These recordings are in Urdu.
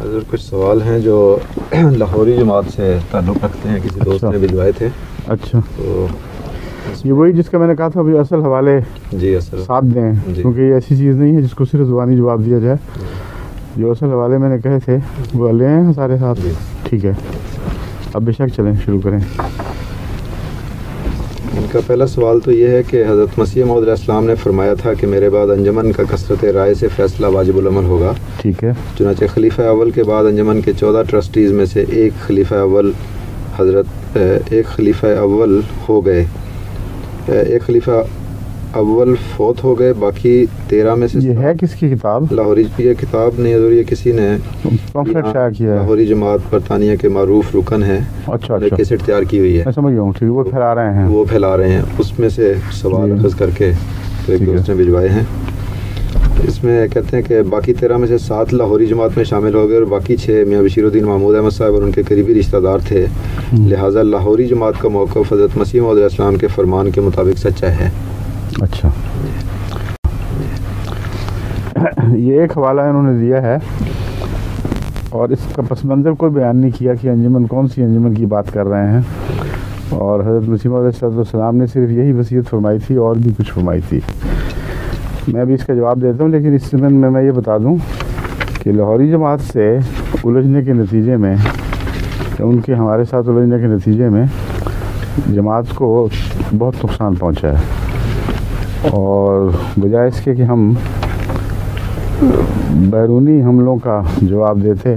حضرت کچھ سوال ہیں جو لاہوری جماعت سے تعلق رکھتے ہیں، کسی دوست نے بھجوائے تھے. اچھا، تو یہ وہی جس کا میں نے کہا تھا ابھی اصل حوالے جی اصل ساتھ دیں، جی. کیونکہ یہ ایسی چیز نہیں ہے جس کو صرف زبانی جواب دیا جائے. جو اصل حوالے میں نے کہے تھے وہ لے آئے ہیں سارے ساتھ. جی. ٹھیک ہے، اب بے شک چلیں شروع کریں. ان کا پہلا سوال تو یہ ہے کہ حضرت مسیح موعود علیہ السلام نے فرمایا تھا کہ میرے بعد انجمن کا کثرت رائے سے فیصلہ واجب العمل ہوگا. ٹھیک ہے. چنانچہ خلیفہ اول کے بعد انجمن کے 14 ٹرسٹیز میں سے ایک خلیفہ اول ہو گئے، ایک خلیفہ اول فوت ہو گئے، باقی 13 میں سے. یہ ہے کس کی کتاب؟ لاہوری. یہ کتاب نہیں حضور، یہ کسی نے پمفلٹ شائع کیا ہے. لاہوری جماعت برطانیہ کے معروف رکن ہیں، اچھا اچھا، کیسٹ تیار کی ہوئی ہے. میں سمجھ گیا ہوں. ٹھیک، وہ پھیلا رہے ہیں. وہ پھیلا رہے ہیں، اس میں سے سوال جی. اخذ کر کے ایک دوست نے بھجوائے ہیں. اس میں کہتے ہیں کہ باقی 13 میں سے 7 لاہوری جماعت میں شامل ہو گئے اور باقی 6 میاں بشیر الدین محمود احمد صاحب اور ان کے قریبی رشتہ دار تھے. لہٰذا لاہوری جماعت کا موقف حضرت مسیح موعود علیہ السلام کے فرمان کے مطابق سچا ہے. اچھا، یہ ایک حوالہ انہوں نے دیا ہے اور اس کا پس منظر کوئی بیان نہیں کیا کہ انجمن کون سی انجمن کی بات کر رہے ہیں. اور حضرت مسیح موعود علیہ السلام نے صرف یہی وصیت فرمائی تھی اور بھی کچھ فرمائی تھی. میں بھی اس کا جواب دیتا ہوں، لیکن اس میں یہ بتا دوں کہ لاہوری جماعت سے الجھنے کے نتیجے میں، ان کے ہمارے ساتھ الجھنے کے نتیجے میں جماعت کو بہت نقصان پہنچا ہے. اور بجائے اس کے کہ ہم بیرونی حملوں کا جواب دیتے،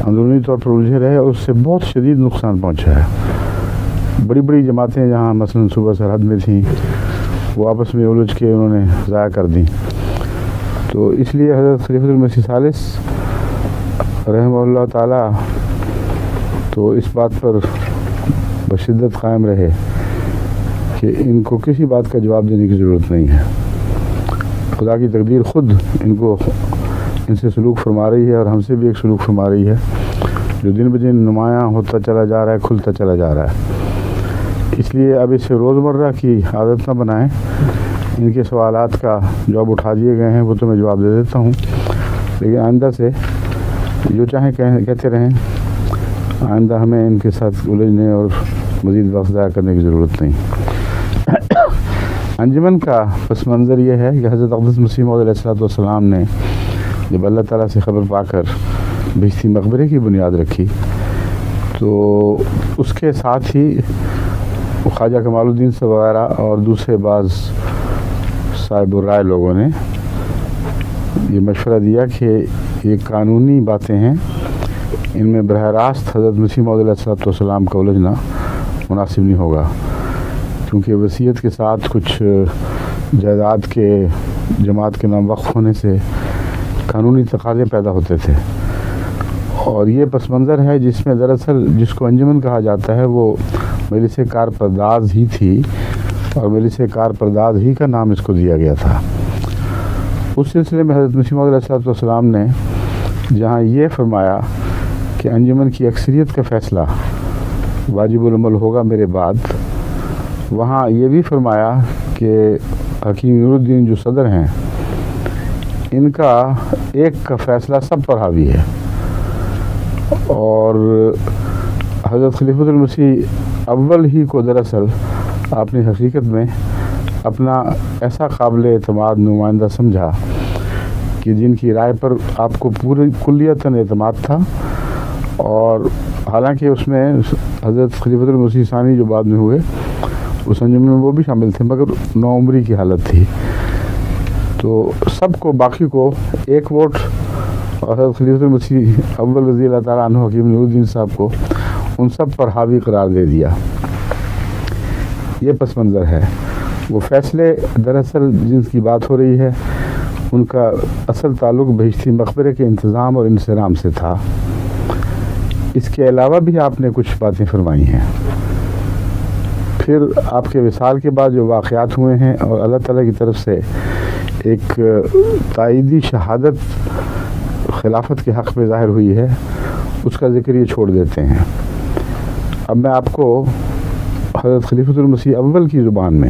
اندرونی طور پر الجھے رہے اور اس سے بہت شدید نقصان پہنچا ہے. بڑی بڑی جماعتیں جہاں مثلا صوبہ سرحد میں تھیں وہ آپس میں الجھ کے انہوں نے ضائع کر دیں. تو اس لیے حضرت خلیفۃ المسیح ثالث رحمہ اللہ تعالیٰ تو اس بات پر بشدت قائم رہے کہ ان کو کسی بات کا جواب دینے کی ضرورت نہیں ہے. خدا کی تقدیر خود ان سے سلوک فرما رہی ہے اور ہم سے بھی ایک سلوک فرما رہی ہے جو دن بدن نمایاں ہوتا چلا جا رہا ہے، کھلتا چلا جا رہا ہے. اس لیے اب اسے روزمرہ کی عادت نہ بنائیں. ان کے سوالات کا جواب اٹھا دیے گئے ہیں، وہ تو میں جواب دے دیتا ہوں، لیکن آئندہ سے جو چاہیں کہتے رہیں. آئندہ ہمیں ان کے ساتھ الجھنے اور مزید وقت ضائع کرنے کی ضرورت نہیں. انجمن کا پس منظر یہ ہے کہ حضرت اقدس مسیح موعود علیہ السلام نے جب اللہ تعالیٰ سے خبر پا کر بہشتی مقبرے کی بنیاد رکھی تو اس کے ساتھ ہی خواجہ کمال الدین صاحب وغیرہ اور دوسرے بعض صاحب الرائے لوگوں نے یہ مشورہ دیا کہ یہ قانونی باتیں ہیں، ان میں براہ راست حضرت مسیح موعود علیہ السلام کا الجھنا مناسب نہیں ہوگا، کیونکہ وصیت کے ساتھ کچھ جائیداد کے جماعت کے نام وقف ہونے سے قانونی تقاضے پیدا ہوتے تھے. اور یہ پس منظر ہے جس میں دراصل جس کو انجمن کہا جاتا ہے وہ مجلس کار پرداز ہی تھی، اور مجلس کار پرداز ہی کا نام اس کو دیا گیا تھا. اس سلسلے میں حضرت مسیح موعود علیہ السلام نے جہاں یہ فرمایا کہ انجمن کی اکثریت کا فیصلہ واجب العمل ہوگا میرے بعد، وہاں یہ بھی فرمایا کہ حکیم نور الدین جو صدر ہیں ان کا ایک کا فیصلہ سب پر حاوی ہے. اور حضرت خلیفۃ المسیح اول ہی کو دراصل آپ نے حقیقت میں اپنا ایسا قابل اعتماد نمائندہ سمجھا کہ جن کی رائے پر آپ کو پوری کلیتاً اعتماد تھا. اور حالانکہ اس میں حضرت خلیفۃ المسیح ثانی جو بعد میں ہوئے اس انجمن میں وہ بھی شامل تھے، مگر نوعمری کی حالت تھی. تو سب کو باقی کو ایک ووٹ اور حضرت خلیفۃ المسیح اول رضی اللہ تعالیٰ عنہ حکیم نور الدین صاحب کو ان سب پر حاوی قرار دے دیا. یہ پس منظر ہے. وہ فیصلے دراصل جن کی بات ہو رہی ہے ان کا اصل تعلق بہشتی مقبرے کے انتظام اور انصرام سے تھا. اس کے علاوہ بھی آپ نے کچھ باتیں فرمائی ہیں. پھر آپ کے وصال کے بعد جو واقعات ہوئے ہیں اور اللہ تعالیٰ کی طرف سے ایک تائیدی شہادت خلافت کے حق میں ظاہر ہوئی ہے، اس کا ذکر یہ چھوڑ دیتے ہیں. اب میں آپ کو حضرت خلیفۃ المسیح اول کی زبان میں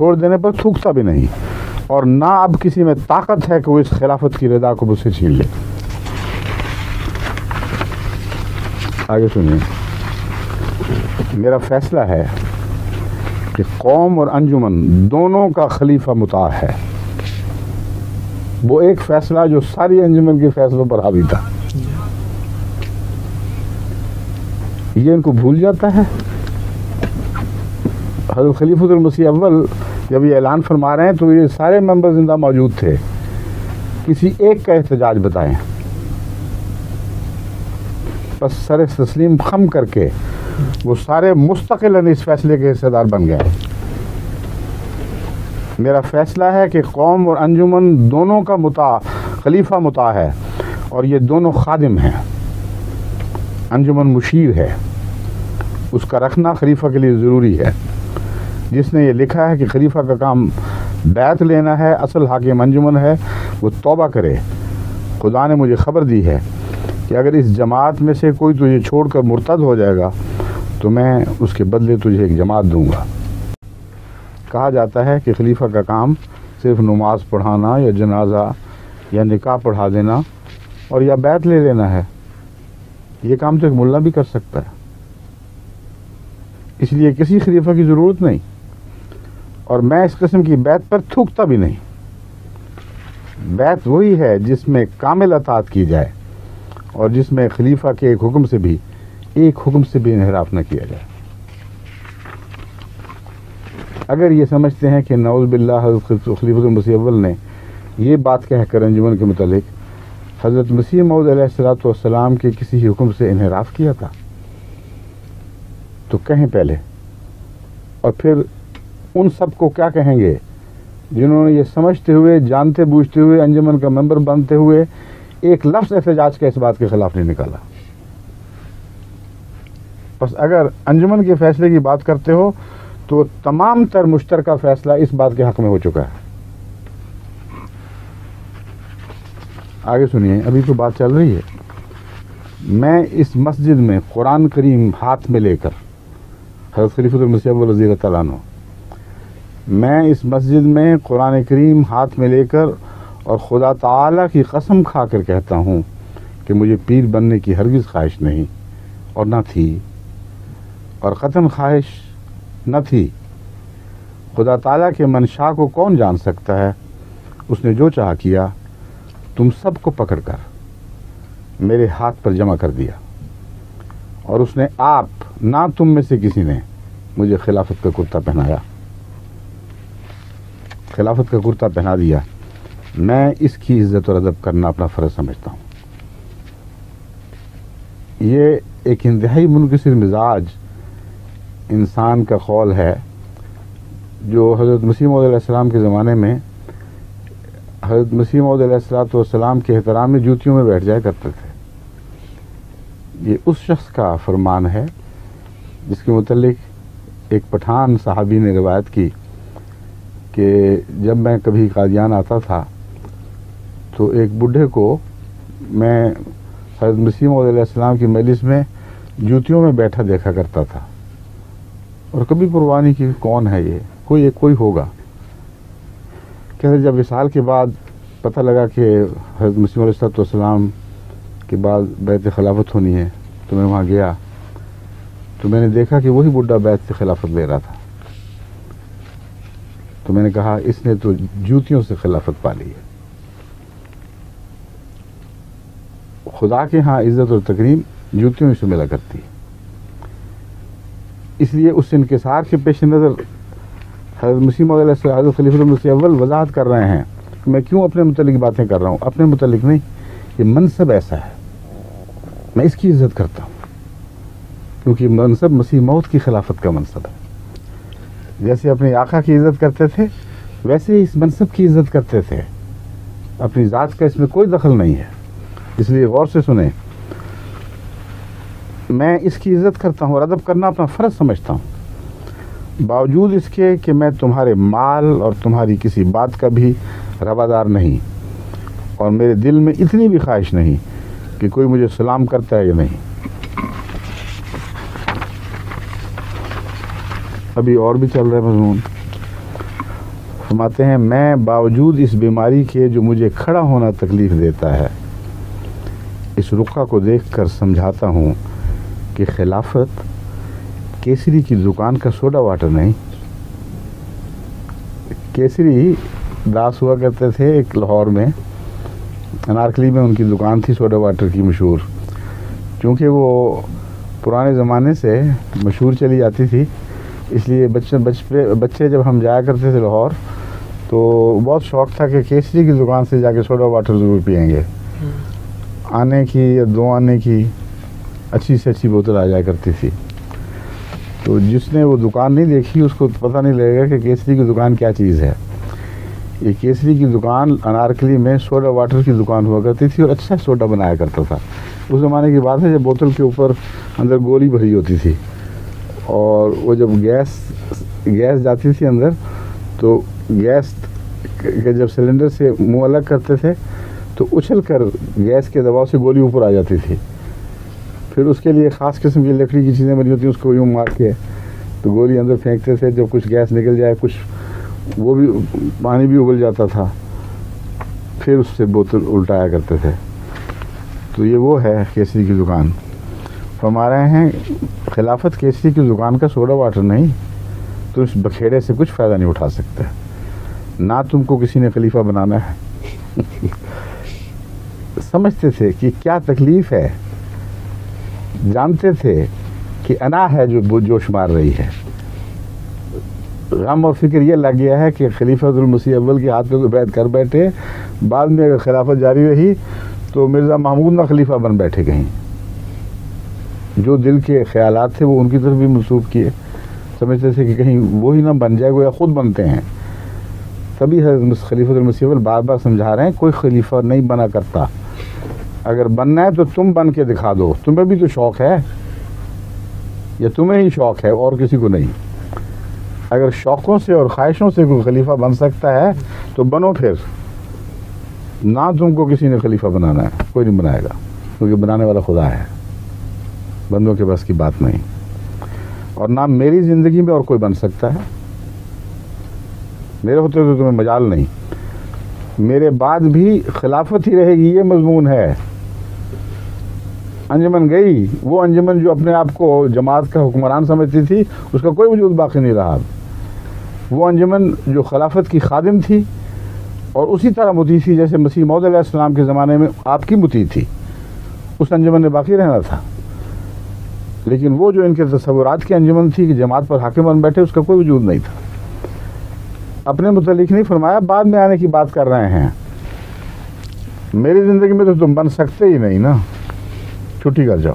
چھوڑ دینے پر تھوکتا بھی نہیں، اور نہ اب کسی میں طاقت ہے کہ وہ اس خلافت کی رضا کو مجھ سے چھین لے۔ آگے سنیے، میرا فیصلہ ہے کہ قوم اور انجمن دونوں کا خلیفہ مطاع ہے۔ وہ ایک فیصلہ جو ساری انجمن کے فیصلوں پر حاوی تھا، یہ ان کو بھول جاتا ہے۔ حضرت خلیفۃ المسیح اول جب یہ اعلان فرما رہے ہیں تو یہ سارے ممبر زندہ موجود تھے، کسی ایک کا احتجاج بتائیں، بس سر تسلیم خم کر کے وہ سارے مستقلاً اس فیصلے کے حصے دار بن گئے۔ میرا فیصلہ ہے کہ قوم اور انجمن دونوں کا خلیفہ مطاع ہے، اور یہ دونوں خادم ہیں۔ انجمن مشیر ہے، اس کا رکھنا خلیفہ کے لیے ضروری ہے۔ جس نے یہ لکھا ہے کہ خلیفہ کا کام بیعت لینا ہے، اصل حاکم انجمن ہے، وہ توبہ کرے۔ خدا نے مجھے خبر دی ہے کہ اگر اس جماعت میں سے کوئی تجھے چھوڑ کر مرتد ہو جائے گا تو میں اس کے بدلے تجھے ایک جماعت دوں گا۔ کہا جاتا ہے کہ خلیفہ کا کام صرف نماز پڑھانا یا جنازہ یا نکاح پڑھا دینا اور یا بیعت لے لینا ہے۔ یہ کام تو ایک ملا بھی کر سکتا ہے، اس لیے کسی خلیفہ کی ضرورت نہیں، اور میں اس قسم کی بیعت پر تھوکتا بھی نہیں۔ بیعت وہی ہے جس میں کامل اطاعت کی جائے اور جس میں خلیفہ کے ایک حکم سے بھی انحراف نہ کیا جائے۔ اگر یہ سمجھتے ہیں کہ نعوذ باللہ حضرت خلیفۃ المسیح اول نے یہ بات کہہ کر انجمن کے متعلق حضرت مسیح موعود علیہ السلام کے کسی حکم سے انحراف کیا تھا تو کہیں پہلے، اور پھر ان سب کو کیا کہیں گے جنہوں نے یہ سمجھتے ہوئے، جانتے بوجھتے ہوئے، انجمن کا ممبر بنتے ہوئے ایک لفظ احتجاج کا اس بات کے خلاف نہیں نکالا۔ بس اگر انجمن کے فیصلے کی بات کرتے ہو تو تمام تر مشترکہ فیصلہ اس بات کے حق میں ہو چکا ہے۔ آگے سنیے، ابھی تو بات چل رہی ہے۔ میں اس مسجد میں قرآن کریم ہاتھ میں لے کر، حضرت خلیفۃ المسیح اول رضی اللہ تعالیٰ عنہ، میں اس مسجد میں قرآن کریم ہاتھ میں لے کر اور خدا تعالیٰ کی قسم کھا کر کہتا ہوں کہ مجھے پیر بننے کی ہرگز خواہش نہیں اور نہ تھی، اور قطعاً خواہش نہ تھی۔ خدا تعالیٰ کے منشا کو کون جان سکتا ہے؟ اس نے جو چاہا کیا، تم سب کو پکڑ کر میرے ہاتھ پر جمع کر دیا، اور اس نے آپ نہ تم میں سے کسی نے مجھے خلافت کا کرتا پہنایا، خلافت کا کرتا پہنا دیا۔ میں اس کی عزت اور ادب کرنا اپنا فرض سمجھتا ہوں۔ یہ ایک انتہائی منکسر مزاج انسان کا قول ہے جو حضرت مسیح موعود علیہ السلام کے زمانے میں حضرت مسیح موعود علیہ السلام کے احترام میں جوتیوں میں بیٹھ جایا کرتے تھے۔ یہ اس شخص کا فرمان ہے جس کے متعلق ایک پٹھان صحابی نے روایت کی کہ جب میں کبھی قادیان آتا تھا تو ایک بڈھے کو میں حضرت مسیح موعود علیہ السلام کی مجلس میں جوتیوں میں بیٹھا دیکھا کرتا تھا، اور کبھی پرواہ نہیں کہ کون ہے یہ، کوئی ہوگا۔ کہتے جب وصال کے بعد پتہ لگا کہ حضرت مسیح علیہ السلام کے بعد بیعت خلافت ہونی ہے تو میں وہاں گیا تو میں نے دیکھا کہ وہی بڈھا بیعت سے خلافت لے رہا تھا۔ تو میں نے کہا اس نے تو جوتیوں سے خلافت پا لی ہے۔ خدا کے ہاں عزت اور تکریم جوتیوں سے ملا کرتی ہے۔ اس لیے اس انکسار کے پیش نظر حضرت مسیح موعود علیہ السلام، حضرت خلیفۃ المسیح اول وضاحت کر رہے ہیں کہ میں کیوں اپنے متعلق باتیں کر رہا ہوں۔ اپنے متعلق نہیں، یہ منصب ایسا ہے، میں اس کی عزت کرتا ہوں کیونکہ منصب مسیح موعود کی خلافت کا منصب ہے۔ جیسے اپنے آقا کی عزت کرتے تھے ویسے ہی اس منصب کی عزت کرتے تھے۔ اپنی ذات کا اس میں کوئی دخل نہیں ہے، اس لیے غور سے سنیں۔ میں اس کی عزت کرتا ہوں اور ادب کرنا اپنا فرض سمجھتا ہوں، باوجود اس کے کہ میں تمہارے مال اور تمہاری کسی بات کا بھی روادار نہیں، اور میرے دل میں اتنی بھی خواہش نہیں کہ کوئی مجھے سلام کرتا ہے یا نہیں۔ ابھی اور بھی چل رہا ہے مضمون۔ فرماتے ہیں میں باوجود اس بیماری کے جو مجھے کھڑا ہونا تکلیف دیتا ہے، اس رقعہ کو دیکھ کر سمجھاتا ہوں کہ خلافت کیسری کی دکان کا سوڈا واٹر نہیں۔ کیسری داس ہوا کرتے تھے ایک لاہور میں، انارکلی میں ان کی دکان تھی سوڈا واٹر کی مشہور، کیونکہ وہ پرانے زمانے سے مشہور چلی جاتی تھی، اس لیے بچے جب ہم جایا کرتے تھے لاہور تو بہت شوق تھا کہ کیسری کی دکان سے جا کے سوڈا واٹر ضرور پئیں گے۔ آنے کی یا 2 آنے کی اچھی سے اچھی بوتل آ جایا کرتی تھی، تو جس نے وہ دکان نہیں دیکھی اس کو پتہ نہیں لگے گا کہ کیسری کی دکان کیا چیز ہے۔ یہ کیسری کی دکان انارکلی میں سوڈا واٹر کی دکان ہوا کرتی تھی اور اچھا سوڈا بنایا کرتا تھا۔ اس زمانے کی بات ہے جب بوتل کے اوپر اندر گولی بھری ہوتی تھی، اور وہ جب گیس جاتی تھی اندر تو گیس کے جب سلنڈر سے منہ الگ کرتے تھے تو اچھل کر گیس کے دباؤ سے گولی اوپر آ جاتی تھی۔ پھر اس کے لیے خاص قسم کی لکڑی کی چیزیں بنی ہوتی ہیں، اس کو یوں مار کے تو گولی اندر پھینکتے تھے، جب کچھ گیس نکل جائے کچھ وہ بھی پانی بھی ابل جاتا تھا، پھر اس سے بوتل الٹایا کرتے تھے۔ تو یہ وہ ہے کیسری کی دکان۔ فرما رہے ہیں خلافت کیسری کی دکان کا سوڈا واٹر نہیں، تو اس بکھیڑے سے کچھ فائدہ نہیں اٹھا سکتے، نہ تم کو کسی نے خلیفہ بنانا ہے۔ سمجھتے تھے کہ کیا تکلیف ہے، جانتے تھے کہ انا ہے جو جوش مار رہی ہے۔ غم اور فکر یہ لگ گیا ہے کہ خلیفۃ المسیح اول کے ہاتھ پہ تو بیعت کر بیٹھے، بعد میں اگر خلافت جاری رہی تو مرزا محمود نہ خلیفہ بن بیٹھے کہیں۔ جو دل کے خیالات تھے وہ ان کی طرف بھی منسوب کیے، سمجھتے تھے کہ کہیں وہی نہ بن جائے، وہ یا خود بنتے ہیں۔ تبھی حضرت خلیفۃ المسیح اول بار بار سمجھا رہے ہیں کوئی خلیفہ نہیں بنا کرتا، اگر بننا ہے تو تم بن کے دکھا دو، تمہیں بھی تو شوق ہے، یا تمہیں ہی شوق ہے اور کسی کو نہیں۔ اگر شوقوں سے اور خواہشوں سے کوئی خلیفہ بن سکتا ہے تو بنو، پھر نہ تم کو کسی نے خلیفہ بنانا ہے، کوئی نہیں بنائے گا، کیونکہ بنانے والا خدا ہے، بندوں کے بس کی بات نہیں۔ اور نہ میری زندگی میں اور کوئی بن سکتا ہے، میرے ہوتے تو تمہیں مجال نہیں، میرے بعد بھی خلافت ہی رہے گی، یہ مضمون ہے۔ انجمن گئی، وہ انجمن جو اپنے آپ کو جماعت کا حکمران سمجھتی تھی، اس کا کوئی وجود باقی نہیں رہا۔ وہ انجمن جو خلافت کی خادم تھی اور اسی طرح مطیع تھی جیسے مسیح موعود علیہ السلام کے زمانے میں آپ کی مطیع تھی، اس انجمن نے باقی رہنا تھا۔ لیکن وہ جو ان کے تصورات کی انجمن تھی کہ جماعت پر حاکم بن بیٹھے، اس کا کوئی وجود نہیں تھا۔ اپنے متعلق نہیں فرمایا، بعد میں آنے کی بات کر رہے ہیں۔ میری زندگی میں تو تم بن سکتے ہی نہیں نا، چھٹی کر جاؤ،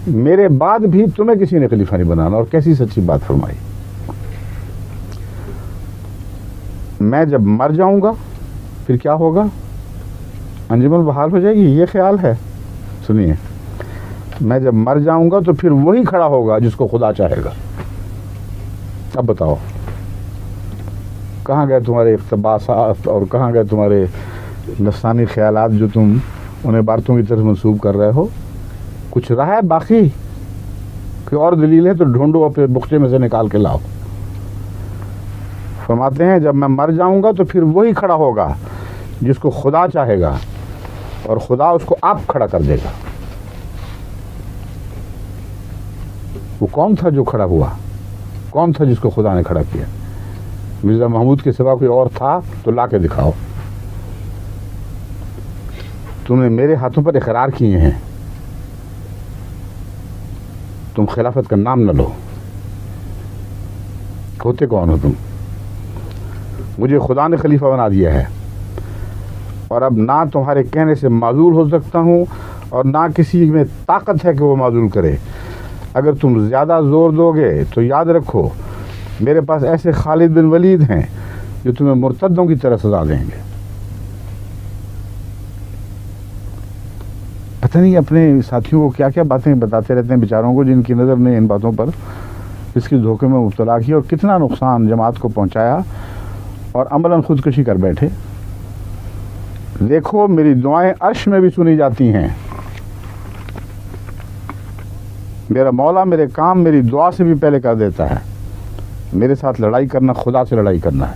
میرے بعد بھی تمہیں کسی نے خلیفہ نہیں بنانا۔ اور کیسی سچی بات فرمائی۔ میں جب مر جاؤں گا پھر کیا ہوگا؟ انجمن بحال ہو جائے گی، یہ خیال ہے؟ سنیے، میں جب مر جاؤں گا تو پھر وہی کھڑا ہوگا جس کو خدا چاہے گا۔ اب بتاؤ کہاں گئے تمہارے اقتباسات اور کہاں گئے تمہارے نفسانی خیالات جو تم ان عبارتوں کی طرف منسوب کر رہے ہو؟ کچھ رہا ہے باقی؟ کوئی اور دلیل ہے تو ڈھونڈو، اپنے بخچے میں سے نکال کے لاؤ۔ فرماتے ہیں جب میں مر جاؤں گا تو پھر وہی کھڑا ہوگا جس کو خدا چاہے گا، اور خدا اس کو آپ کھڑا کر دے گا۔ وہ کون تھا جو کھڑا ہوا؟ کون تھا جس کو خدا نے کھڑا کیا؟ مرزا محمود کے سوا کوئی اور تھا تو لا کے دکھاؤ۔ تم نے میرے ہاتھوں پر اقرار کیے ہیں، تم خلافت کا نام نہ لو، ہوتے کون ہو تم؟ مجھے خدا نے خلیفہ بنا دیا ہے، اور اب نہ تمہارے کہنے سے معزول ہو سکتا ہوں اور نہ کسی میں طاقت ہے کہ وہ معزول کرے۔ اگر تم زیادہ زور دو گے تو یاد رکھو میرے پاس ایسے خالد بن ولید ہیں جو تمہیں مرتدوں کی طرح سزا دیں گے۔ پتہ نہیں اپنے ساتھیوں کو کیا کیا باتیں بتاتے رہتے ہیں بیچاروں کو، جن کی نظر نے ان باتوں پر اس کی دھوکے میں مبتلا کیا اور کتنا نقصان جماعت کو پہنچایا، اور عملاً خودکشی کر بیٹھے۔ دیکھو میری دعائیں عرش میں بھی سنی جاتی ہیں، میرا مولا میرے کام میری دعا سے بھی پہلے کر دیتا ہے۔ میرے ساتھ لڑائی کرنا خدا سے لڑائی کرنا ہے۔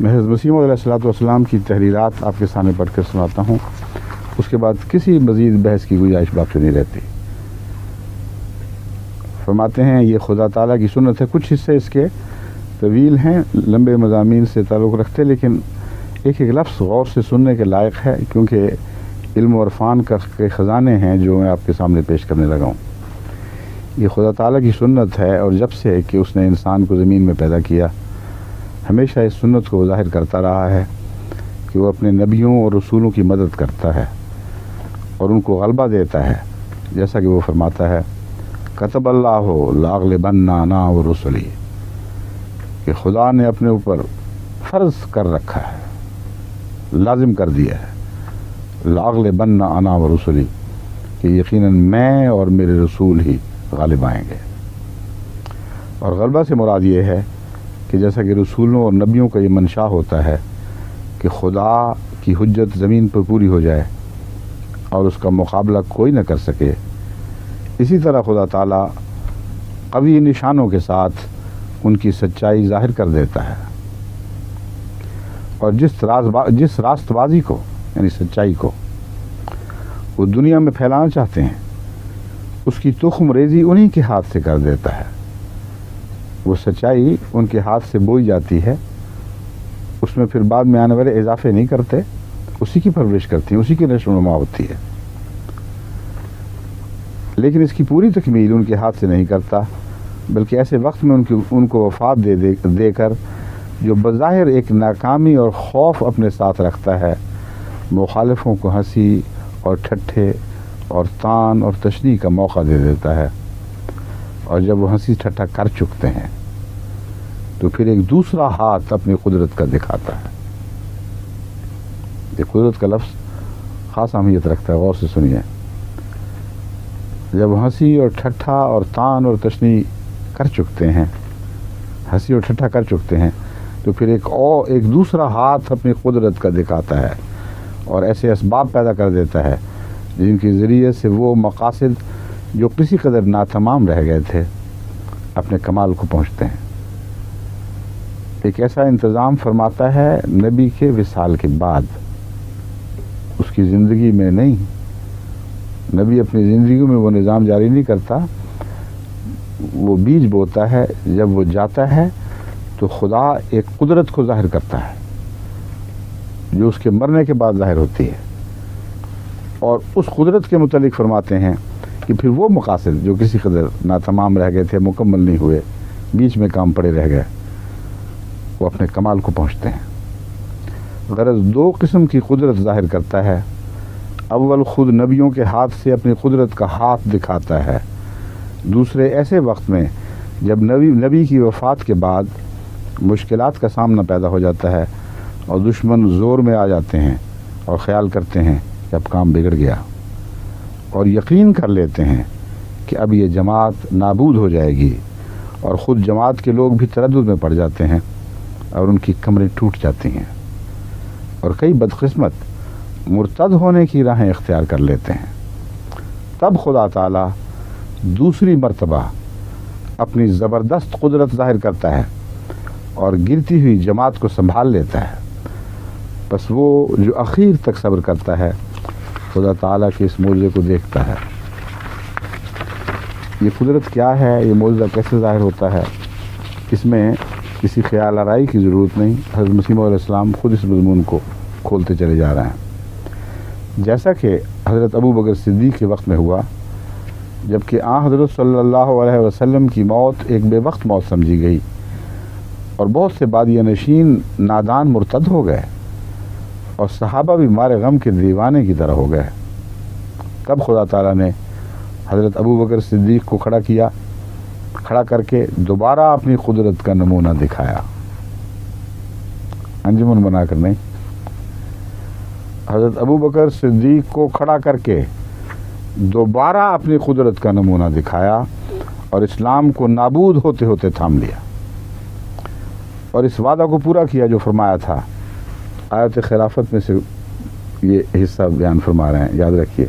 میں حضرت مسیح موعود علیہ السلام کی تحریرات آپ کے سامنے پڑھ کر سناتا ہوں، اس کے بعد کسی مزید بحث کی گنجائش باقی نہیں رہتی۔ فرماتے ہیں یہ خدا تعالیٰ کی سنت ہے، کچھ حصے اس کے طویل ہیں، لمبے مضامین سے تعلق رکھتے، لیکن ایک ایک لفظ غور سے سننے کے لائق ہے، کیونکہ علم و عرفان کے خزانے ہیں جو میں آپ کے سامنے پیش کرنے لگا ہوں۔ یہ خدا تعالیٰ کی سنت ہے، اور جب سے کہ اس نے انسان کو زمین میں پیدا کیا ہمیشہ اس سنت کو ظاہر کرتا رہا ہے کہ وہ اپنے نبیوں اور رسولوں کی مدد کرتا ہے اور ان کو غلبہ دیتا ہے، جیسا کہ وہ فرماتا ہے کتب اللہ لاغلبن انا ورسلی، کہ خدا نے اپنے اوپر فرض کر رکھا ہے، لازم کر دیا ہے، لاغلبن انا ورسلی، کہ یقیناً میں اور میرے رسول ہی غالب آئیں گے۔ اور غلبہ سے مراد یہ ہے کہ جیسا کہ رسولوں اور نبیوں کا یہ منشا ہوتا ہے کہ خدا کی حجت زمین پر پوری ہو جائے اور اس کا مقابلہ کوئی نہ کر سکے، اسی طرح خدا تعالیٰ قوی نشانوں کے ساتھ ان کی سچائی ظاہر کر دیتا ہے، اور جس راست بازی کو یعنی سچائی کو وہ دنیا میں پھیلانا چاہتے ہیں اس کی تخم ریزی انہی کے ہاتھ سے کر دیتا ہے۔ وہ سچائی ان کے ہاتھ سے بوئی جاتی ہے، اس میں پھر بعد میں آنے والے اضافے نہیں کرتے، اسی کی پرورش کرتی ہیں، اسی کی نشو و نما ہوتی ہے، لیکن اس کی پوری تکمیل ان کے ہاتھ سے نہیں کرتا، بلکہ ایسے وقت میں ان کو وفات دے کر جو بظاہر ایک ناکامی اور خوف اپنے ساتھ رکھتا ہے، مخالفوں کو ہنسی اور ٹھٹھے اور تان اور تشنیع کا موقع دے دیتا ہے، اور جب وہ ہنسی ٹھٹھا کر چکتے ہیں تو پھر ایک دوسرا ہاتھ اپنی قدرت کا دکھاتا ہے۔ یہ قدرت کا لفظ خاص اہمیت رکھتا ہے، غور سے سنیے۔ جب ہنسی اور ٹھٹھا اور تان اور تشنیع کر چکتے ہیں، ہنسی اور ٹھٹھا کر چکتے ہیں، تو پھر ایک دوسرا ہاتھ اپنی قدرت کا دکھاتا ہے اور ایسے اسباب پیدا کر دیتا ہے جن کے ذریعے سے وہ مقاصد جو کسی قدر ناتمام رہ گئے تھے اپنے کمال کو پہنچتے ہیں۔ ایک ایسا انتظام فرماتا ہے نبی کے وصال کے بعد، اس کی زندگی میں نہیں۔ نبی اپنی زندگی میں وہ نظام جاری نہیں کرتا، وہ بیج بوتا ہے، جب وہ جاتا ہے تو خدا ایک قدرت کو ظاہر کرتا ہے جو اس کے مرنے کے بعد ظاہر ہوتی ہے، اور اس قدرت کے متعلق فرماتے ہیں کہ پھر وہ مقاصد جو کسی قدر ناتمام رہ گئے تھے، مکمل نہیں ہوئے، بیچ میں کام پڑے رہ گئے، وہ اپنے کمال کو پہنچتے ہیں۔ غرض دو قسم کی قدرت ظاہر کرتا ہے، اول خود نبیوں کے ہاتھ سے اپنی قدرت کا ہاتھ دکھاتا ہے، دوسرے ایسے وقت میں جب نبی کی وفات کے بعد مشکلات کا سامنا پیدا ہو جاتا ہے اور دشمن زور میں آ جاتے ہیں اور خیال کرتے ہیں کہ اب کام بگڑ گیا، اور یقین کر لیتے ہیں کہ اب یہ جماعت نابود ہو جائے گی، اور خود جماعت کے لوگ بھی تردد میں پڑ جاتے ہیں اور ان کی کمریں ٹوٹ جاتی ہیں، اور کئی بدقسمت مرتد ہونے کی راہیں اختیار کر لیتے ہیں۔ تب خدا تعالیٰ دوسری مرتبہ اپنی زبردست قدرت ظاہر کرتا ہے اور گرتی ہوئی جماعت کو سنبھال لیتا ہے۔ بس وہ جو اخیر تک صبر کرتا ہے خدا تعالیٰ کے اس معجزے کو دیکھتا ہے۔ یہ قدرت کیا ہے، یہ معجزہ کیسے ظاہر ہوتا ہے، اس میں کسی خیال آرائی کی ضرورت نہیں، حضرت مسیح علیہ السلام خود اس مضمون کو کھولتے چلے جا رہے ہیں۔ جیسا کہ حضرت ابو بکر صدیق کے وقت میں ہوا، جبکہ حضرت صلی اللہ علیہ وسلم کی موت ایک بے وقت موت سمجھی گئی اور بہت سے بادیہ نشین نادان مرتد ہو گئے، اور صحابہ بھی مارے غم کے دیوانے کی طرح ہو گئے، تب خدا تعالیٰ نے حضرت ابو بکر صدیق کو کھڑا کر کے دوبارہ اپنی قدرت کا نمونہ دکھایا، انجمن بنا کر نہیں۔ حضرت ابو بکر صدیق کو کھڑا کر کے دوبارہ اپنی قدرت کا نمونہ دکھایا اور اسلام کو نابود ہوتے ہوتے تھام لیا، اور اس وعدہ کو پورا کیا جو فرمایا تھا۔ آیت خلافت میں سے یہ حصہ بیان فرما رہے ہیں، یاد رکھیے،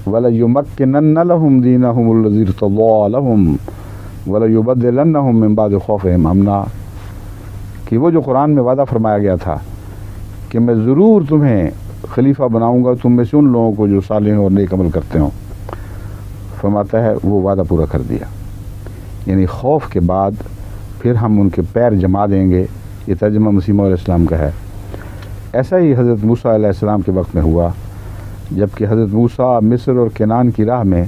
وَلَيُمَكِّنَنَّ لَهُمْ دِينَهُمُ الَّذِي ارْتَضَىٰ لَهُمْ وَلَيُبَدِّلَنَّهُمْ مِن بَعْدِ خَوْفِهِمْ أَمْنًا، کہ وہ جو قرآن میں وعدہ فرمایا گیا تھا کہ میں ضرور تمہیں خلیفہ بناؤں گا تم میں سے ان لوگوں کو جو صالح اور نیک عمل کرتے ہوں، فرماتا ہے وہ وعدہ پورا کر دیا. یعنی خوف کے بعد پھر ہم ان کے پیر جما دیں گے، یہ ترجمہ مسیح موعود علیہ السلام کا ہے. ایسا ہی حضرت موسیٰ علیہ السلام کے وقت میں ہوا، جبکہ حضرت موسیٰ مصر اور کنعان کی راہ میں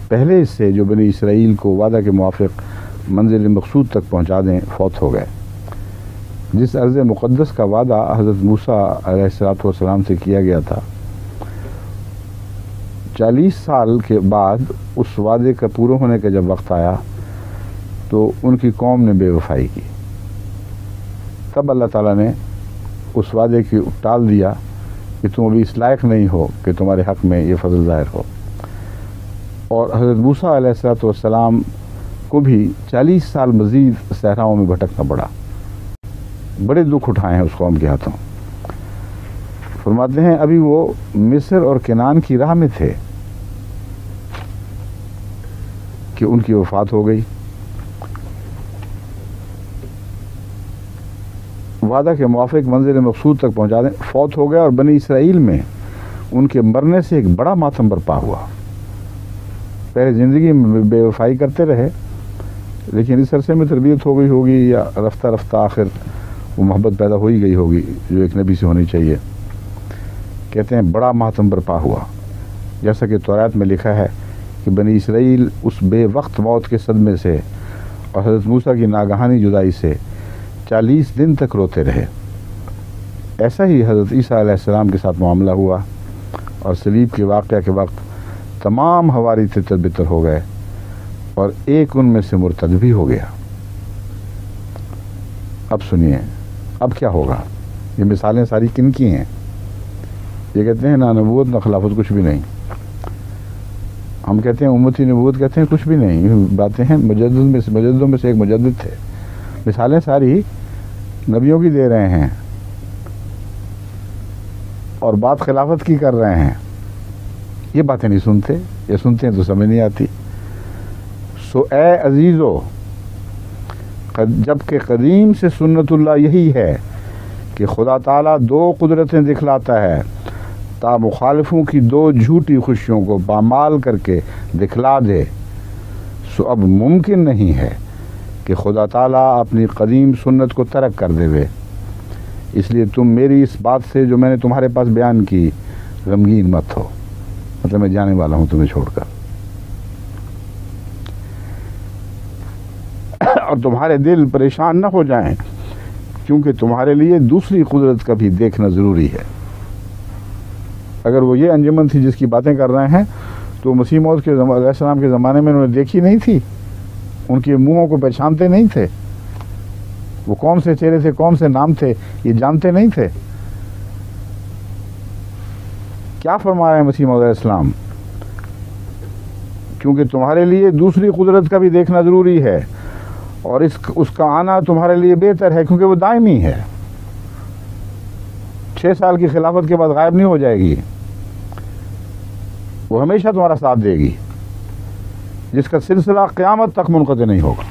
پہلے سے جو بنی اسرائیل کو وعدہ کے موافق منزل مقصود تک پہنچا دیں فوت ہو گئے. جس ارض مقدس کا وعدہ حضرت موسیٰ علیہ السلام سے کیا گیا تھا، 40 سال کے بعد اس وعدے کا پورا ہونے کا جب وقت آیا تو ان کی قوم نے بے وفائی کی. تب اللہ تعالیٰ نے اس وعدے کی ٹال دیا کہ تم ابھی اس لائق نہیں ہو کہ تمہارے حق میں یہ فضل ظاہر ہو. اور حضرت موسیٰ علیہ السلام کو بھی 40 سال مزید صحراؤں میں بھٹکنا پڑا. بڑے دکھ اٹھائے ہیں اس قوم کے ہاتھوں. فرماتے ہیں ابھی وہ مصر اور کنعان کی راہ میں تھے کہ ان کی وفات ہو گئی. وعدہ کے موافق منزل مقصود تک پہنچا دیں فوت ہو گیا. اور بنی اسرائیل میں ان کے مرنے سے ایک بڑا ماتم برپا ہوا. پہلے زندگی میں بے وفائی کرتے رہے، لیکن اس عرصے میں تربیت ہو گئی ہوگی یا رفتہ رفتہ آخر وہ محبت پیدا ہو ہی گئی ہوگی جو ایک نبی سے ہونی چاہیے. کہتے ہیں بڑا ماتم برپا ہوا، جیسا کہ تورات میں لکھا ہے کہ بنی اسرائیل اس بے وقت موت کے صدمے سے اور حضرت موسیٰ کی ناگہانی جدائی سے 40 دن تک روتے رہے. ایسا ہی حضرت عیسیٰ علیہ السلام کے ساتھ معاملہ ہوا، اور صلیب کے واقعہ کے وقت تمام حواری تتر بتر ہو گئے اور ایک ان میں سے مرتد بھی ہو گیا. اب سنیے اب کیا ہوگا. یہ مثالیں ساری کن کی ہیں؟ یہ کہتے ہیں نہ نبوت نہ خلافت، کچھ بھی نہیں. ہم کہتے ہیں امتی نبوت، کہتے ہیں کچھ بھی نہیں. یہ باتیں ہیں مجددوں میں سے ایک مجدد تھے. مثالیں ساری نبیوں کی دے رہے ہیں اور بات خلافت کی کر رہے ہیں. یہ باتیں نہیں سنتے، یہ سنتے ہیں تو سمجھ نہیں آتی. سو اے عزیزو، جبکہ قدیم سے سنت اللہ یہی ہے کہ خدا تعالیٰ 2 قدرتیں دکھلاتا ہے تا مخالفوں کی 2 جھوٹی خوشیوں کو پامال کر کے دکھلا دے. سو اب ممکن نہیں ہے کہ خدا تعالیٰ اپنی قدیم سنت کو ترک کر دے وے. اس لیے تم میری اس بات سے جو میں نے تمہارے پاس بیان کی غمگین مت ہو. مطلب میں جانے والا ہوں تمہیں چھوڑ کر، اور تمہارے دل پریشان نہ ہو جائیں، کیونکہ تمہارے لیے دوسری قدرت کا بھی دیکھنا ضروری ہے. اگر وہ یہ انجمن تھی جس کی باتیں کر رہے ہیں تو مسیح موعود کے علیہ السلام کے زمانے میں انہوں نے دیکھی نہیں تھی، ان کے منہوں کو پہچانتے نہیں تھے، وہ کون سے چہرے تھے کون سے نام تھے یہ جانتے نہیں تھے. کیا فرما رہے ہیں مسیح موعود علیہ السلام؟ کیونکہ تمہارے لیے دوسری قدرت کا بھی دیکھنا ضروری ہے، اور اس کا آنا تمہارے لیے بہتر ہے کیونکہ وہ دائمی ہے. 6 سال کی خلافت کے بعد غائب نہیں ہو جائے گی، وہ ہمیشہ تمہارا ساتھ دے گی، جس کا سلسلہ قیامت تک منقطع نہیں ہوگا.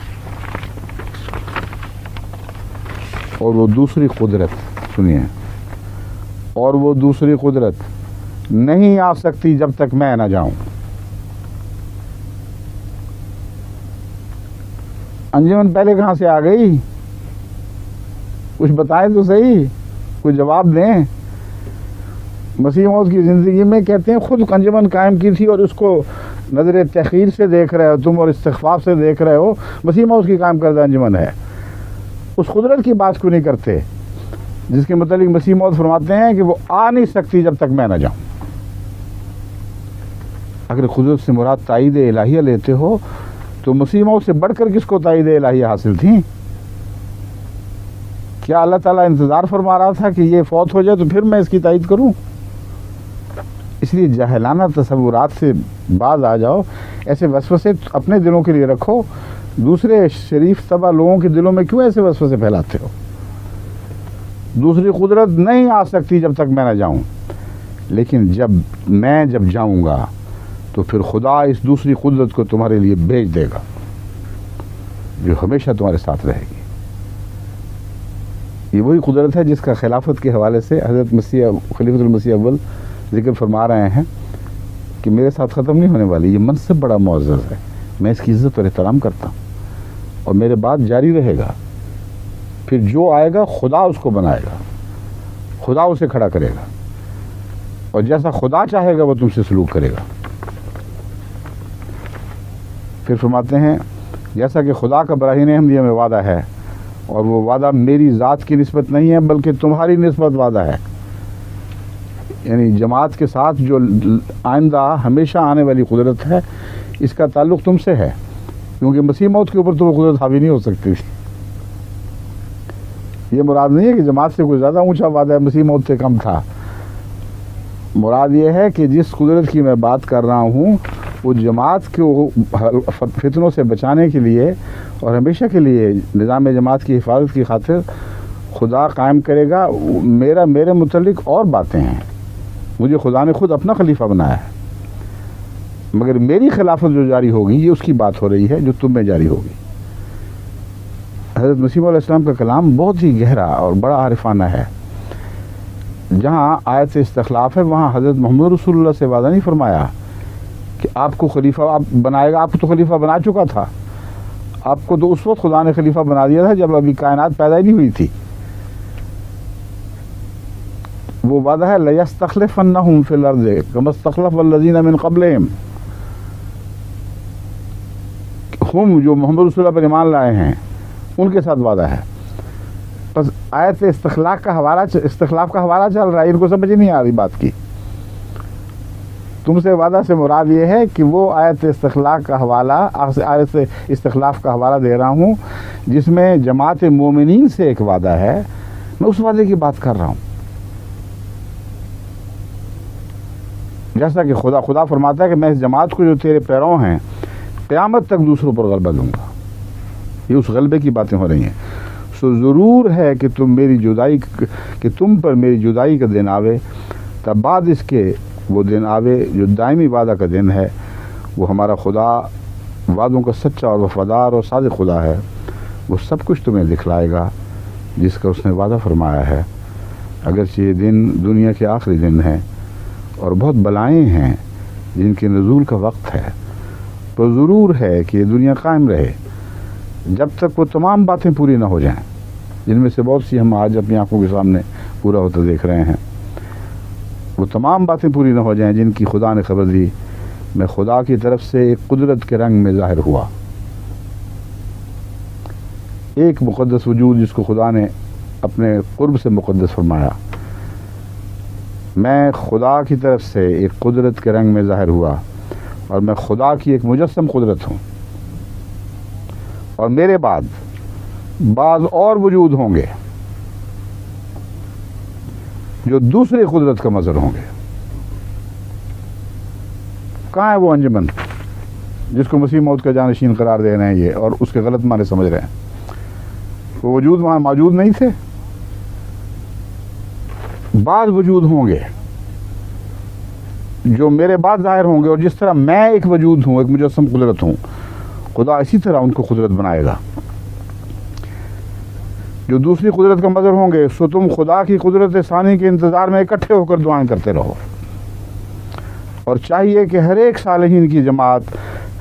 اور وہ دوسری قدرت سنیے، اور وہ دوسری قدرت نہیں آ سکتی جب تک میں نہ جاؤں. انجمن پہلے کہاں سے آ گئی؟ کچھ بتائیں تو صحیح، کوئی جواب دیں. مسیح موعود کی زندگی میں کہتے ہیں خود انجمن قائم کی تھی، اور اس کو نظر تحقیر سے دیکھ رہے ہو تم اور استخفاف سے دیکھ رہے ہو. مسیح موعود کی قائم کردہ انجمن ہے. اس قدرت کی بات کیوں نہیں کرتے جس کے متعلق مسیح موعود فرماتے ہیں کہ وہ آ نہیں سکتی جب تک میں نہ جاؤں؟ اگر قدرت سے مراد تائید الہیہ لیتے ہو تو مسیح موعود سے بڑھ کر کس کو تائید الہیہ حاصل تھی؟ کیا اللہ تعالیٰ انتظار فرما رہا تھا کہ یہ فوت ہو جائے تو پھر میں اس کی تائید کروں؟ اس لیے جاہلانہ تصورات سے باز آ جاؤ. ایسے وسوسے اپنے دلوں کے لیے رکھو، دوسرے شریف طبع لوگوں کے دلوں میں کیوں ایسے وسوسے پھیلاتے ہو؟ دوسری قدرت نہیں آ سکتی جب تک میں نہ جاؤں، لیکن جب جاؤں گا تو پھر خدا اس دوسری قدرت کو تمہارے لیے بھیج دے گا جو ہمیشہ تمہارے ساتھ رہے گی. یہ وہی قدرت ہے جس کا خلافت کے حوالے سے حضرت خلیفۃ المسیح اول ذکر فرما رہے ہیں کہ میرے ساتھ ختم نہیں ہونے والی. یہ منصب بڑا معزز ہے, میں اس کی عزت اور احترام کرتا ہوں, اور میرے بعد جاری رہے گا. پھر جو آئے گا خدا اس کو بنائے گا, خدا اسے کھڑا کرے گا, اور جیسا خدا چاہے گا وہ تم سے سلوک کرے گا. پھر فرماتے ہیں جیسا کہ خدا کا براہین احمدیہ میں وعدہ ہے, اور وہ وعدہ میری ذات کی نسبت نہیں ہے بلکہ تمہاری نسبت وعدہ ہے. یعنی جماعت کے ساتھ جو آئندہ ہمیشہ آنے والی قدرت ہے اس کا تعلق تم سے ہے, کیونکہ مسیح موت کے اوپر تو وہ قدرت حاوی نہیں ہو سکتی تھی. یہ مراد نہیں ہے کہ جماعت سے کوئی زیادہ اونچا وعدہ ہے, مسیح موت سے کم تھا. مراد یہ ہے کہ جس قدرت کی میں بات کر رہا ہوں وہ جماعت کو فتنوں سے بچانے کے لیے اور ہمیشہ کے لیے نظام جماعت کی حفاظت کی خاطر خدا قائم کرے گا. میرے متعلق اور باتیں ہیں, مجھے خدا نے خود اپنا خلیفہ بنایا ہے, مگر میری خلافت جو جاری ہوگی یہ اس کی بات ہو رہی ہے جو تم میں جاری ہوگی. حضرت مسیح علیہ السلام کا کلام بہت ہی گہرا اور بڑا عارفانہ ہے. جہاں آیت استخلاف ہے وہاں حضرت محمد رسول اللہ سے وعدہ نہیں فرمایا کہ آپ کو خلیفہ آپ بنائے گا. آپ کو تو خلیفہ بنا چکا تھا, آپ کو تو اس وقت خدا نے خلیفہ بنا دیا تھا جب ابھی کائنات پیدا ہی نہیں ہوئی تھی. وہ وعدہ ہے لَيَسْتَخْلِفَنَّهُمْ فِي الْأَرْضِ كَمَا اسْتَخْلَفَ الَّذِينَ مِنْ قَبْلِهِمْ. ہم جو محمد رسول اللہ پر ایمان لائے ہیں ان کے ساتھ وعدہ ہے. بس آیت استخلاف کا حوالہ چل رہا ہے, ان کو سمجھ نہیں آ رہی بات کی. تم سے وعدہ سے مراد یہ ہے کہ وہ آیت استخلاف کا حوالہ, آیت استخلاف کا حوالہ دے رہا ہوں جس میں جماعت مومنین سے ایک وعدہ ہے, میں اس وعدے کی بات کر رہا ہوں. جیسا کہ خدا فرماتا ہے کہ میں اس جماعت کو جو تیرے پیروں ہیں قیامت تک دوسروں پر غلبہ دوں گا. یہ اس غلبے کی باتیں ہو رہی ہیں. سو ضرور ہے کہ تم پر میری جدائی کا دن آوے, تب بعد اس کے وہ دن آوے جو دائمی وعدہ کا دن ہے. وہ ہمارا خدا وعدوں کا سچا اور وفادار اور صادق خدا ہے. وہ سب کچھ تمہیں دکھلائے گا جس کا اس نے وعدہ فرمایا ہے. اگرچہ یہ دن دنیا کے آخری دن ہے اور بہت بلائیں ہیں جن کے نزول کا وقت ہے, تو ضرور ہے کہ یہ دنیا قائم رہے جب تک وہ تمام باتیں پوری نہ ہو جائیں, جن میں سے بہت سی ہم آج اپنی آنکھوں کے سامنے پورا ہوتا دیکھ رہے ہیں. وہ تمام باتیں پوری نہ ہو جائیں جن کی خدا نے خبر دی. میں خدا کی طرف سے ایک قدرت کے رنگ میں ظاہر ہوا. ایک مقدس وجود جس کو خدا نے اپنے قرب سے مقدس فرمایا. میں خدا کی طرف سے ایک قدرت کے رنگ میں ظاہر ہوا, اور میں خدا کی ایک مجسم قدرت ہوں. اور میرے بعد بعض اور وجود ہوں گے جو دوسری قدرت کا مظہر ہوں گے. کہاں ہے وہ انجمن جس کو مسیح موت کا جانشین قرار دے رہے ہیں یہ, اور اس کے غلط معنی سمجھ رہے ہیں؟ وہ وجود وہاں موجود نہیں تھے. بعض وجود ہوں گے جو میرے بعد ظاہر ہوں گے, اور جس طرح میں ایک وجود ہوں, ایک مجسم قدرت ہوں, خدا اسی طرح ان کو قدرت بنائے گا. جو دوسری قدرت کا مظہر ہوں گے سو تم خدا کی قدرت ثانی کے انتظار میں اکٹھے ہو کر دعائیں کرتے رہو. اور چاہیے کہ ہر ایک صالحین کی جماعت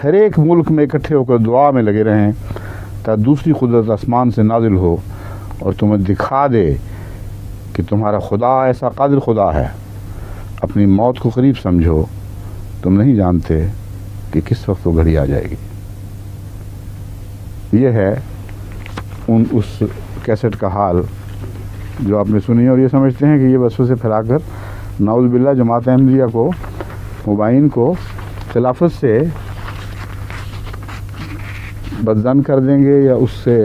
ہر ایک ملک میں اکٹھے ہو کر دعا میں لگے رہیں تاکہ دوسری قدرت آسمان سے نازل ہو اور تمہیں دکھا دے کہ تمہارا خدا ایسا قادر خدا ہے. اپنی موت کو قریب سمجھو, تم نہیں جانتے کہ کس وقت وہ گھڑی آ جائے گی. یہ ہے اس کیسٹ کا حال جو آپ نے سنی, اور یہ سمجھتے ہیں کہ یہ وسوسے پھیلا کر نعوذ باللہ جماعت احمدیہ کو, مبین کو خلافت سے بدزن کر دیں گے یا اس سے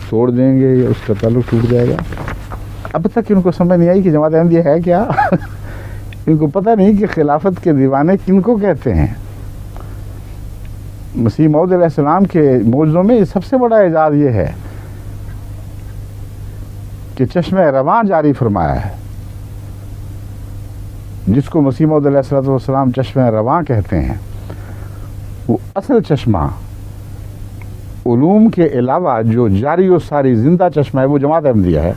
توڑ دیں گے یا اس کا تعلق ٹوٹ جائے گا. اب تک ان کو سمجھ نہیں آئی کہ جماعت احمدیہ ہے کیا. ان کو پتہ نہیں کہ خلافت کے دیوانے کن کو کہتے ہیں. مسیح موعود علیہ السلام کے معجزوں میں سب سے بڑا اعجاز یہ ہے کہ چشمہ رواں جاری فرمایا ہے. جس کو مسیح موعود علیہ السلام چشمہ رواں کہتے ہیں, وہ اصل چشمہ علوم کے علاوہ جو جاری و ساری زندہ چشمہ ہے وہ جماعت احمدیہ ہے.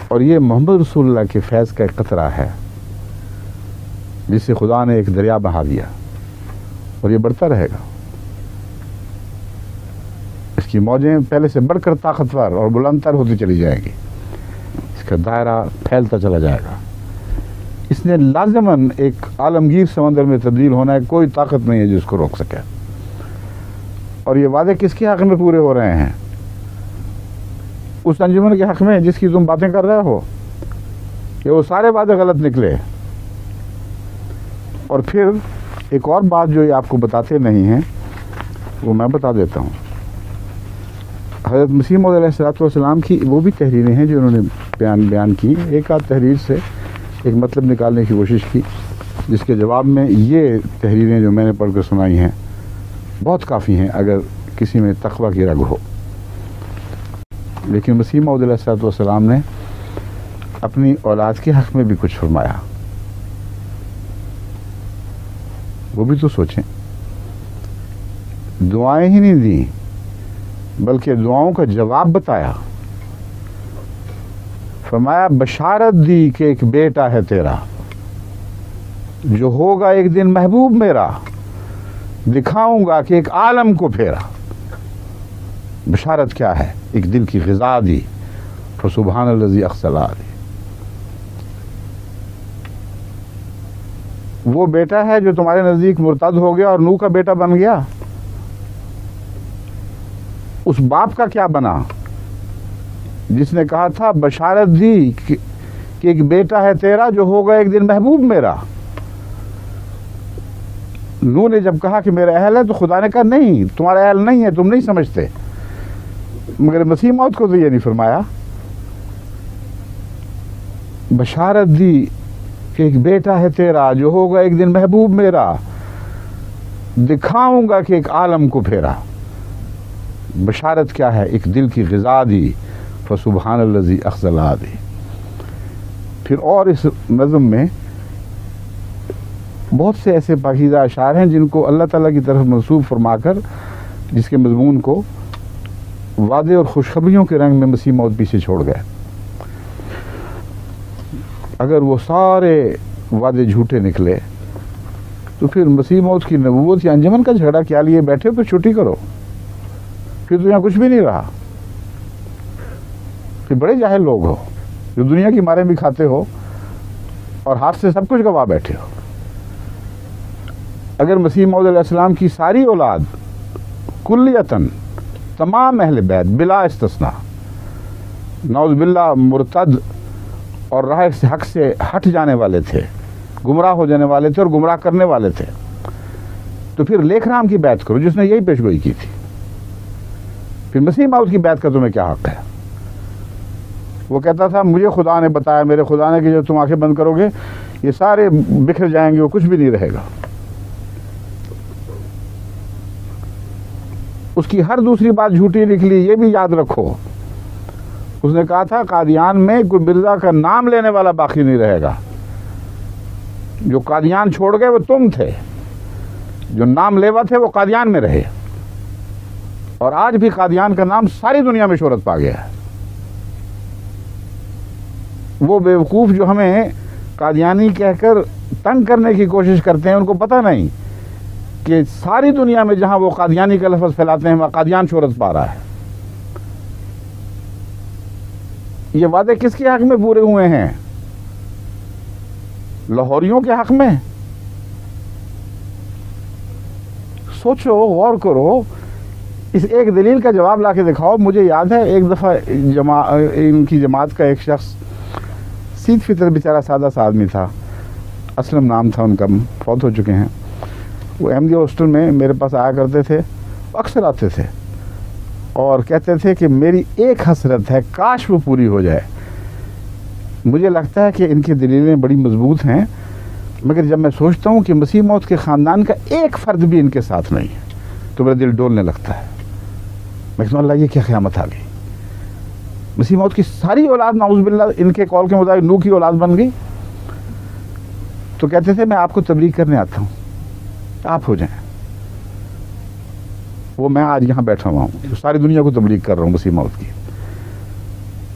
اور یہ محمد رسول اللہ کے فیض کا ایک قطرہ ہے جسے خدا نے ایک دریا بہا دیا، اور یہ بڑھتا رہے گا۔ اس کی موجیں پہلے سے بڑھ کر طاقتور اور بلند تر ہوتی چلی جائیں گی، اس کا دائرہ پھیلتا چلا جائے گا۔ اس نے لازماً ایک عالمگیر سمندر میں تبدیل ہونا ہے، کوئی طاقت نہیں ہے جو اس کو روک سکے۔ اور یہ وعدے کس کے حق میں پورے ہو رہے ہیں؟ اس انجمن کے حق میں جس کی تم باتیں کر رہے ہو، کہ وہ سارے وعدے غلط نکلے۔ اور پھر ایک اور بات جو یہ آپ کو بتاتے نہیں ہیں وہ میں بتا دیتا ہوں۔ حضرت مسیح موعود علیہ الصلوۃ والسلام کی وہ بھی تحریریں ہیں جو انہوں نے بیان کی، ایک آدھ تحریر سے ایک مطلب نکالنے کی کوشش کی، جس کے جواب میں یہ تحریریں جو میں نے پڑھ کر سنائی ہیں بہت کافی ہیں اگر کسی میں تقویٰ کی رگ ہو۔ لیکن مسیح موعود علیہ الصلوۃ والسلام نے اپنی اولاد کے حق میں بھی کچھ فرمایا، وہ بھی تو سوچیں۔ دعائیں ہی نہیں دیں بلکہ دعاؤں کا جواب بتایا۔ فرمایا بشارت دی کہ ایک بیٹا ہے تیرا جو ہوگا ایک دن محبوب میرا، دکھاؤں گا کہ ایک عالم کو پھیرا۔ بشارت کیا ہے؟ ایک دل کی غذا دی، فسبحان الذی اخزلا دی۔ وہ بیٹا ہے جو تمہارے نزدیک مرتد ہو گیا اور نوح کا بیٹا بن گیا، اس باپ کا کیا بنا جس نے کہا تھا بشارت دی کہ ایک بیٹا ہے تیرا جو ہوگا ایک دن محبوب میرا۔ نوح نے جب کہا کہ میرا اہل ہے تو خدا نے کہا نہیں، تمہارا اہل نہیں ہے، تم نہیں سمجھتے۔ مگر مسیح موعود کو تو یہ نہیں فرمایا۔ بشارت دی کہ ایک بیٹا ہے تیرا جو ہوگا ایک دن محبوب میرا، دکھاؤں گا کہ ایک عالم کو پھیرا۔ بشارت کیا ہے؟ ایک دل کی غذا دی، فسبحان الذی اخزلا دی۔ پھر اور اس نظم میں بہت سے ایسے پاکیزہ اشعار ہیں جن کو اللہ تعالیٰ کی طرف منسوب فرما کر جس کے مضمون کو وعدے اور خوشخبریوں کے رنگ میں مسیح موعود پیچھے چھوڑ گئے۔ اگر وہ سارے وعدے جھوٹے نکلے تو پھر مسیح موعود کی نبوت یا انجمن کا جھگڑا کیا لیے بیٹھے؟ تو چھٹی کرو، پھر تو یہاں کچھ بھی نہیں رہا۔ پھر بڑے جاہل لوگ ہو جو دنیا کی ماریں بھی کھاتے ہو اور ہاتھ سے سب کچھ گوا بیٹھے ہو۔ اگر مسیح موعود علیہ السلام کی ساری اولاد کلیتاً تمام اہل بیت بلا استثناء نعوذ باللہ مرتد اور راہ سے حق سے ہٹ جانے والے تھے، گمراہ ہو جانے والے تھے اور گمراہ کرنے والے تھے، تو پھر لیکھ رام کی بیعت کرو جس نے یہی پیشگوئی کی تھی۔ پھر مسیح موعود کی بیعت کا تمہیں کیا حق ہے؟ وہ کہتا تھا مجھے خدا نے بتایا، میرے خدا نے کہ جو تم آنکھیں بند کرو گے یہ سارے بکھر جائیں گے، وہ کچھ بھی نہیں رہے گا۔ اس کی ہر دوسری بات جھوٹی نکلی، یہ بھی یاد رکھو۔ اس نے کہا تھا قادیان میں کوئی مرزا کا نام لینے والا باقی نہیں رہے گا، جو قادیان چھوڑ گئے وہ تم تھے، جو نام لیوا تھے وہ قادیان میں رہے، اور آج بھی قادیان کا نام ساری دنیا میں شہرت پا گیا ہے۔ وہ بیوقوف جو ہمیں قادیانی کہہ کر تنگ کرنے کی کوشش کرتے ہیں ان کو پتہ نہیں کہ ساری دنیا میں جہاں وہ قادیانی کا لفظ پھیلاتے ہیں وہاں قادیان شہرت پا رہا ہے۔ یہ وعدے کس کے حق میں پورے ہوئے ہیں؟ لاہوریوں کے حق میں؟ سوچو، غور کرو، اس ایک دلیل کا جواب لا کے دکھاؤ۔ مجھے یاد ہے ایک دفعہ ان کی جماعت کا ایک شخص سید فطر بیچارہ سادہ سا آدمی تھا، اسلم نام تھا ان کا، فوت ہو چکے ہیں۔ وہ احمدیہ ہاسٹل میں میرے پاس آیا کرتے تھے، اکثر آتے تھے اور کہتے تھے کہ میری ایک حسرت ہے کاش وہ پوری ہو جائے۔ مجھے لگتا ہے کہ ان کی دلیلیں بڑی مضبوط ہیں، مگر جب میں سوچتا ہوں کہ مسیح موعود کے خاندان کا ایک فرد بھی ان کے ساتھ نہیں ہے تو میرا دل ڈولنے لگتا ہے۔ میں کہتا ہوں اللہ یہ کیا قیامت آ گئی؟ مسیح موعود کی ساری اولاد نعوذ باللہ ان کے قول کے مطابق نوح کی اولاد بن گئی۔ تو کہتے تھے میں آپ کو تبلیغ کرنے آتا ہوں، آپ ہو جائیں۔ وہ میں آج یہاں بیٹھا ہوا ہوں، ساری دنیا کو تبلیغ کر رہا ہوں مسیح موعود کی۔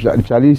40